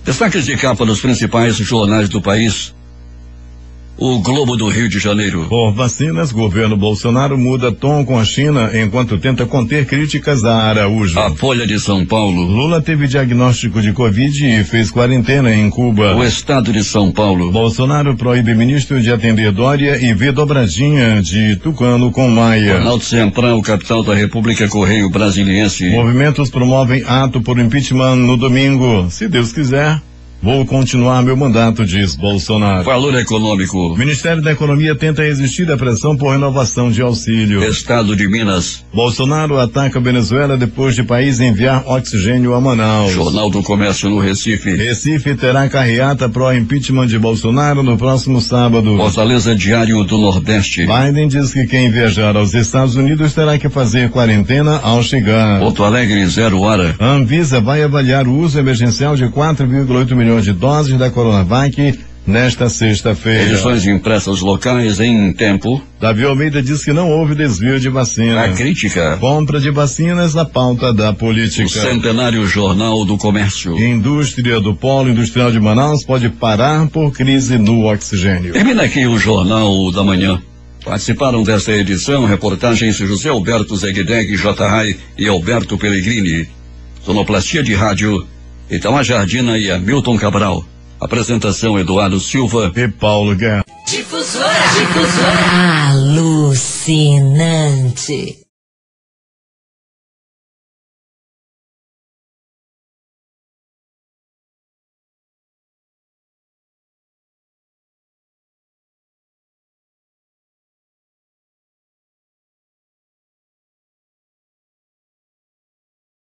Destaques de capa dos principais jornais do país. O Globo do Rio de Janeiro. Por vacinas, governo Bolsonaro muda tom com a China enquanto tenta conter críticas a Araújo. A Folha de São Paulo. Lula teve diagnóstico de Covid e fez quarentena em Cuba. O Estado de São Paulo. Bolsonaro proíbe ministro de atender Dória e vê dobradinha de Tucano com Maia. Jornal Central, capital da República, Correio Brasiliense. Movimentos promovem ato por impeachment no domingo. Se Deus quiser, vou continuar meu mandato, diz Bolsonaro. Valor econômico. O Ministério da Economia tenta resistir à pressão por renovação de auxílio. Estado de Minas. Bolsonaro ataca a Venezuela depois de país enviar oxigênio a Manaus. Jornal do Comércio no Recife. Recife terá carreata pró-impeachment de Bolsonaro no próximo sábado. Fortaleza, Diário do Nordeste. Biden diz que quem viajar aos Estados Unidos terá que fazer quarentena ao chegar. Porto Alegre, 0 hora. A Anvisa vai avaliar o uso emergencial de 4,8 milhões de doses da Coronavac nesta sexta-feira. Edições impressas locais em tempo. Davi Almeida diz que não houve desvio de vacina. A crítica. Compra de vacinas na pauta da política. O centenário Jornal do Comércio. Indústria do Polo Industrial de Manaus pode parar por crise no oxigênio. Termina aqui o Jornal da Manhã. Participaram desta edição reportagens José Alberto Zegdeg, J.Rai e Alberto Pellegrini. Sonoplastia de rádio Itamar Jardina e Hamilton Cabral. Apresentação Eduardo Silva e Paulo Guerra. Difusora. Alucinante.